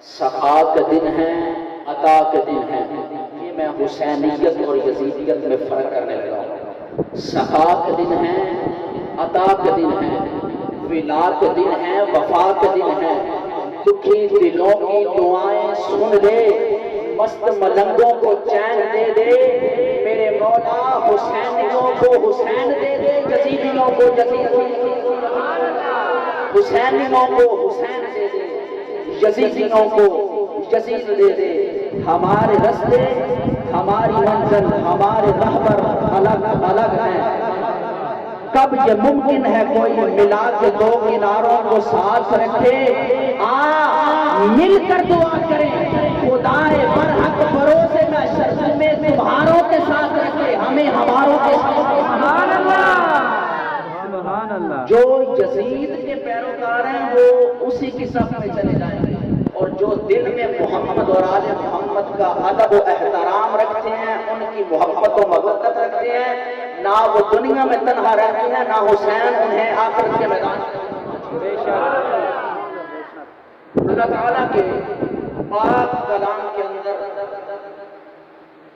سخا کے دن ہیں، عطا کے دن ہیں۔ یہ میں حسینیت اور یزیدیت میں فرق کرنے لگا ہوں۔ سخا کے دن ہیں، عطا کے دن ہیں، ولا کے دن ہیں، وفا کے دن ہیں۔ دکھی دلوں کی دعائیں سن دے، مست ملنگوں کو چین دے دے، میرے مولا حسینیوں کو حسین دے دے، یزیدیوں کو یزید، حسینیوں کو حسین دے دے، یزیدیوں کو یزید دے دے۔ ہمارے رستے، ہماری منزل، ہمارے رہبر الگ الگ ہیں۔ کب یہ ممکن ہے کوئی ملا کے دو کناروں کو ساتھ رکھے؟ مل کر دعا کریں، خدائے برحق بھروسے میں شرط میں تمہاروں کے ساتھ رکھے، ہمیں ہماروں کے ساتھ۔ سبحان اللہ۔ جو یزید کے پیروکار ہیں وہ اسی کی صف میں چلے جائیں گے، اور جو دل میں محمد اور آل محمد کا ادب و احترام رکھتے ہیں، ان کی محبت و مودت رکھتے ہیں، نہ وہ دنیا میں تنہا رہتے ہیں، نہ حسین انہیں آخرت کے میدان میں۔ اللہ تعالیٰ کے پاک کلام کے اندر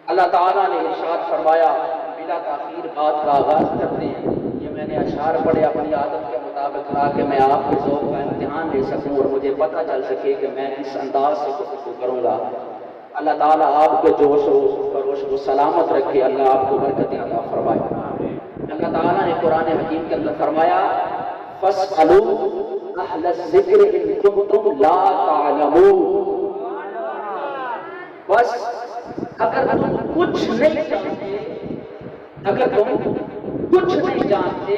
اللہ تعالیٰ نے ارشاد فرمایا، بلا تاخیر بات کا آغاز کرتے ہیں۔ یہ میں نے اشعار پڑھے اپنی عادت کے مطابق تاکہ میں آپ کے ذوق کا امتحان لے سکوں اور مجھے پتہ چل سکے کہ میں کس انداز سے گفتگو کروں گا۔ اللہ تعالیٰ آپ کے جوش و خروش کو سلامت رکھے، اللہ آپ کو برکت عطا فرمائے۔ اللہ تعالیٰ نے قرآن حکیم کے اندر فرمایا، فَاسْأَلُوا أَهْلَ الذِّكْرِ إِن كُنتُمْ لَا تَعْلَمُونَ۔ بس اگر تم کچھ نہیں جانتے، اگر تم کچھ نہیں جانتے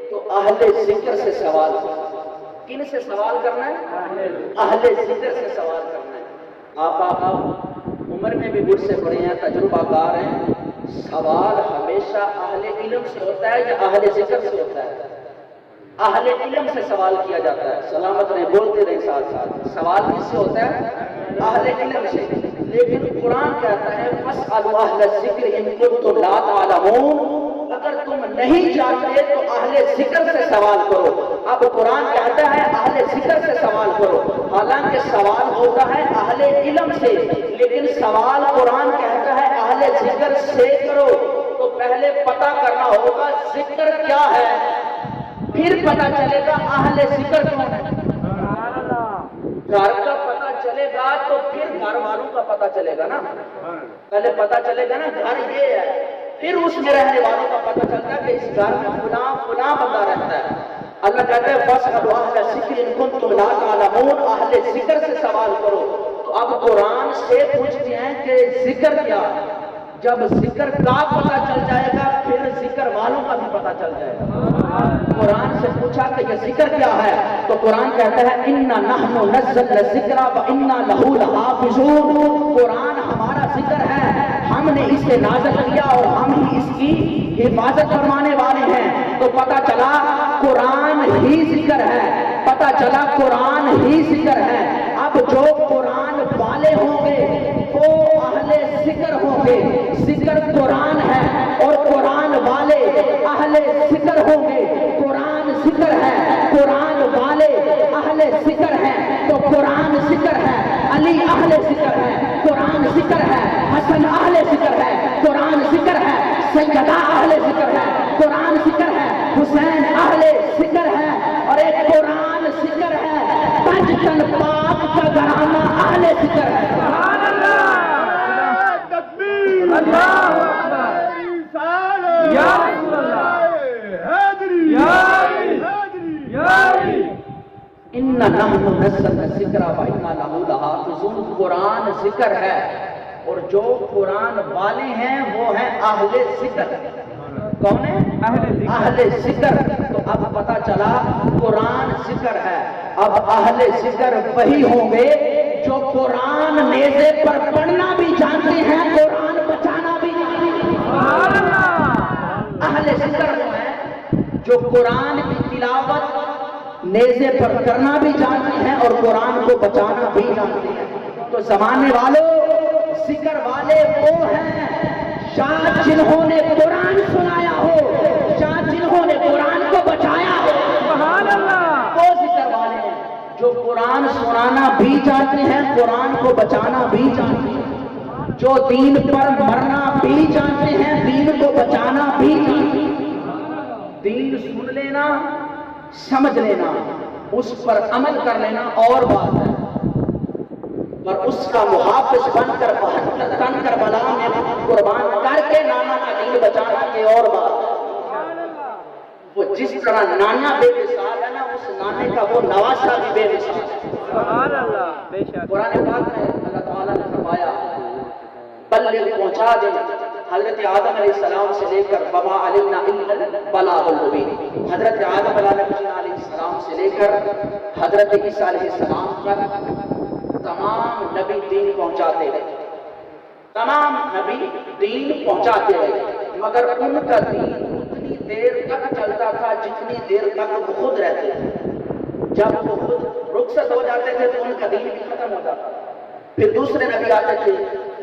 تو اہل ذکر سے سوال کرنا۔ کن سے سوال کرنا ہے؟ اہل ذکر سے سوال کرنا ہے۔ آپ عمر میں بھی مجھ سے بڑے ہیں، تجربہ کار ہیں، سوال ہمیشہ اہل علم سے ہوتا ہے یا اہل ذکر سے ہوتا ہے؟ اہل علم سے سوال کیا جاتا ہے۔ سلامت رہیں، بولتے رہیں ساتھ ساتھ۔ سوال کس سے ہوتا ہے؟ اہل علم سے۔ لیکن قرآن کہتا ہے فَاسْأَلُوا أَهْلَ الذِّكْرِ إِن كُنتُمْ لَا تَعْلَمُونَ۔ اگر تم نہیں جانتے تو اہل ذکر سے سوال کرو۔ اب قرآن کہتا ہے اہل ذکر سے سوال کرو، حالانکہ سوال ہوتا ہے اہل علم سے، لیکن سوال قرآن کہتا ہے اہل ذکر سے کرو۔ تو پہلے پتہ کرنا ہوگا ذکر کیا ہے، پھر پتہ چلے گا اہل ذکر کون ہے۔ گھر کا پتہ چلے گا تو پھر گھر والوں کا پتہ چلے گا نا۔ پہلے پتہ چلے گا نا گھر یہ ہے، پھر اس میں رہنے والوں کا پتہ چلتا ہے کہ اس گھر میں فلاں فلاں بندہ رہتا ہے۔ اللہ کہتا ہے فَاسْأَلُوا أَهْلَ الذِّكْرِ إِن كُنتُمْ لَا تَعْلَمُونَ، اہل ذکر سے سوال کرو۔ تو اب قرآن سے پوچھتے ہیں کہ ذکر کیا؟ جب ذکر کا پتہ چل جائے گا پھر ذکر والوں کا بھی پتہ چل جائے گا۔ قرآن سے پوچھا کہ یہ ذکر کیا ہے، تو قرآن کہتا ہے اِنَّا نَحْنُ نَزَّلْنَا الذِّكْرَ وَإِنَّا لَهُ لَحَافِظُونَ۔ قرآن ہمارا ذکر ہے، ہم نے اسے نازل کیا اور ہم ہی اس کی حفاظت فرمانے والے ہیں۔ تو پتہ چلا قرآن ہی ذکر ہے، پتہ چلا قرآن ہی ذکر ہے۔ اب جو قرآن والے ہوں گے وہ اہل ذکر ہوں گے، ذکر قرآن ہے، اور قرآن والے اہل ذکر ہوں گے۔ قرآن ذکر ہے، قرآن والے اہل ذکر ہیں، تو قرآن ذکر ہے، علی اہل ذکر ہے، قرآن ذکر ہے، حسن اہل ذکر ہے، قرآن ذکر ہے، سیدہ اہل ذکر ہے، قرآن ذکر ہے، حسین اہل ذکر ہے، اور ایک قرآن ذکر ہے، پنجتن پاک کا گھرانہ اہل ذکر ہے۔ سبحان اللہ، تکبیر، اللہ اکبر، یا رسول اللہ، اِنَّا نَحْنُ نَزَّلْنَا الذِّكْرَ وَإِنَّا لَهُ لَحَافِظُونَ۔ قرآن ذکر ہے، اور جو قرآن والے ہیں وہ ہیں اہل ذکر۔ کون ہے؟ اہل ذکر۔ تو اب پتہ چلا قرآن ذکر ہے، اب اہل ذکر وہی ہوں گے جو قرآن نیزے پر پڑھنا بھی جانتے ہیں، قرآن بچانا بھی جانتے ہیں۔ اہل ذکر وہ ہیں جو قرآن کی تلاوت نیزے پر کرنا بھی جانتے ہیں اور قرآن کو بچانا بھی جانتے ہیں۔ تو زمانے والوں، ذکر والے وہ ہیں شاید جنہوں نے قرآن سنایا ہو، شاید جنہوں نے قرآن کو بچایا ہو۔ سبحان اللہ، وہ ذکر والے ہیں جو قرآن سنانا بھی جانتے ہیں، قرآن کو بچانا بھی جانتے ہیں، جو دین پر مرنا بھی جانتے ہیں، دین کو بچانا بھی جانتے ہیں۔ دین سن لینا، سمجھ لینا، اس پر عمل کر لینا اور بات ہے، پر اس کا محافظ بن کر 72 تن کربلا میں قربان کر کے نانا کا دین بچانا کے اور بات ہے۔ وہ جس طرح نانا بے مثال ہے نا، اس نانے کا وہ نواسا بھی بے مثال ہے۔ سبحان اللہ، بے شک۔ قرآن پاک میں اللہ تعالیٰ نے فرمایا بلغ پہنچا دے، حضرت آدم علیہ السلام سے لے کر وما علمنا الا البلاغ المبین، حضرت آدم علیہ السلام سے لے کر حضرت عیسیٰ علیہ السلام تک تمام نبی دین پہنچاتے رہے، تمام نبی دین پہنچاتے رہے، مگر ان کا دین اتنی دیر تک چلتا تھا جتنی دیر تک وہ خود رہتے تھے۔ جب وہ خود رخصت ہو جاتے تھے تو ان کا دین بھی ختم ہو جاتا تھا، پھر دوسرے نبی آتے تھے،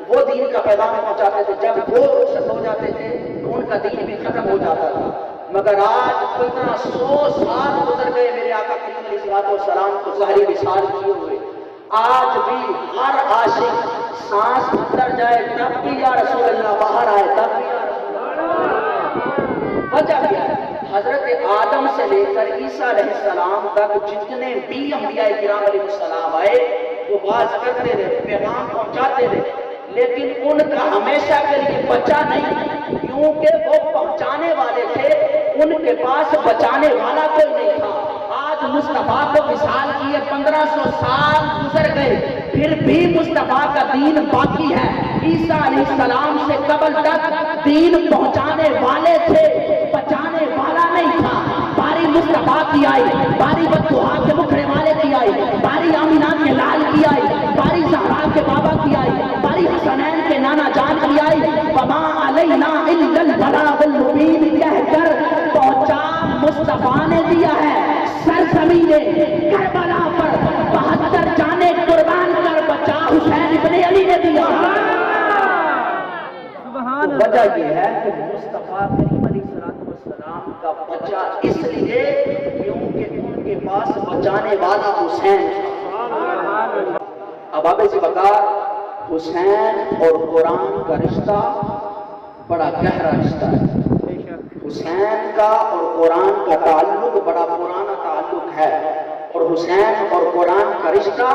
وہ دین کا پیغام پہنچاتے تھے، جب وہ رخصت ہو جاتے تھے تو ان کا دین بھی ختم ہو جاتا تھا۔ مگر آج 1500 سال گزر گئے میرے آقا کریم علیہ الصلوۃ والسلام کو ظاہری وصال کیے ہوئے، آج بھی ہر عاشق سانس اندر جائے تب بھی یا رسول اللہ، باہر آئے تب بھی یا رسول اللہ۔ وجہ کیا ہے؟ حضرت آدم سے لے کر عیسیٰ علیہ السلام تک جتنے بھی انبیاء کرام علیہ السلام آئے وہ باز کرتے رہے، پیغام پہنچاتے رہے، لیکن ان کا ہمیشہ کے لیے بچا نہیں، کیونکہ وہ پہنچانے والے تھے، ان کے پاس بچانے والا کوئی نہیں تھا۔ آج مصطفیٰ کو وصال کیے 1500 سال گزر گئے، پھر بھی مصطفیٰ کا دین باقی ہے۔ عیسیٰ علیہ السلام سے قبل تک دین پہنچانے والے تھے، بچانے والا نہیں تھا۔ باری مصطفیٰ کی آئی، باری بطوحا کے مکھڑے والے کی آئی، باری آمینہ کے لال کی آئی، باری زہرا کے بابا کی آئی، باری حسنین کے نانا جان کی آئی۔ وما علینا الا البلاغ المبین کہہ کر پہنچا مصطفیٰ نے دیا ہے۔ سرزمین کربلا پر 72 جانیں قربان کر بچا حسین ابن علی نے دیا۔ وجہ یہ ہے کہ مصطفیٰ کریم علیہ السلام کا بچہ اس لیے کیونکہ ان کے پاس بچانے والا حسین۔ اب آپ سے بتا، حسین اور قرآن کا رشتہ بڑا گہرا رشتہ ہے۔ حسین کا اور قرآن کا تعلق بڑا پرانا تعلق ہے، اور حسین اور قرآن کا رشتہ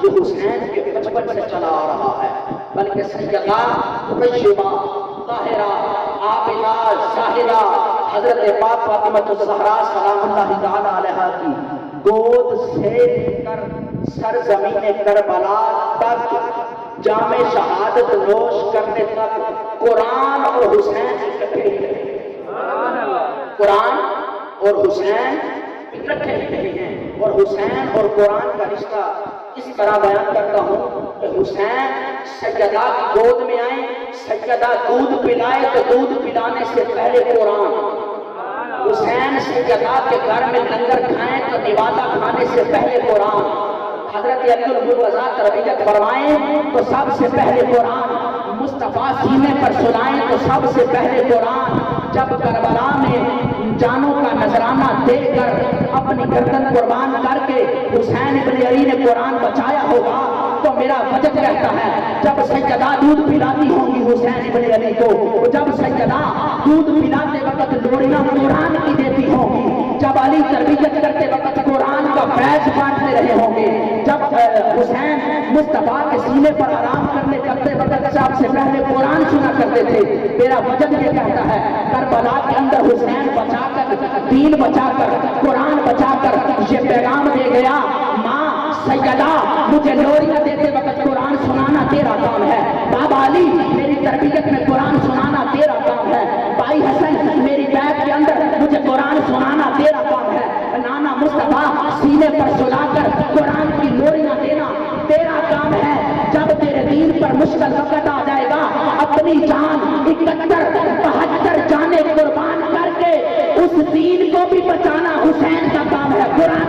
یہ حسین کے بچپن سے چلا آ رہا ہے، بلکہ سیدہ طیبہ طاہرہ عابدہ زاہدہ حضرت پاک فاطمہ الزہرا سلام اللہ تعالی علیہا کی گود سے لے کر سرزمین کربلا تک، جام شہادت نوش کرنے تک قرآن اور حسین اکٹھے ہی رہے۔ قرآن اور حسین اکٹھے ہی رہے ہیں، اور حسین اور قرآن کا رشتہ اس طرح بیان کرتا ہوں کہ حسین سیدہ کی گود میں آئے، سیدہ دودھ پلائے تو دودھ پلانے سے پہلے قرآن، حسین سیدہ کے گھر میں لنگر کھائیں تو نوادہ کھانے سے پہلے قرآن، حضرت علی المرتضیٰ تربیت فرمائیں تو سب سے پہلے قرآن، مصطفیٰ سینے پر سلائیں تو سب سے پہلے قرآن، جب کربلا میں جانوں کا نذرانہ دے کر اپنی گردن قربان کر کے حسین ابن علی نے قرآن بچایا ہوگا تو میرا وجد رہتا ہے، جب سیدہ دودھ پلاتی ہوں گی حسین ابن علی کو، جب سیدہ دودھ پلاتے وقت لوڑیاں قرآن کی دیتی ہوں گی، جب علی تربیت کرتے وقت قرآن کا فیض بانٹتے رہے ہوں گے، جب حسین مصطفیٰ کے سینے پر آرام کرتے وقت سب سے پہلے قرآن سنا کرتے تھے، میرا وجد یہ کہتا ہے کربلا کے اندر حسین بچا کر، دین بچا کر، قرآن بچا کر یہ پیغام دے گیا، ماں سیدہ مجھے لوریاں دیتے وقت قرآن سنانا تیرا کام ہے، بابا علی میری تربیت میں قرآن سنانا تیرا کام ہے، بھائی حسن میری بیعت کے اندر مجھے قرآن سنانا تیرا کام ہے، نانا مصطفیٰ سینے پر سلا کر قرآن کی لوریاں دینا تیرا کام ہے۔ جب تیرے دین پر مشکل وقت آ جائے گا، اپنی جان 71 جانیں قربان کر کے اس دین کو بھی بچانا حسین کا کام ہے۔ قرآن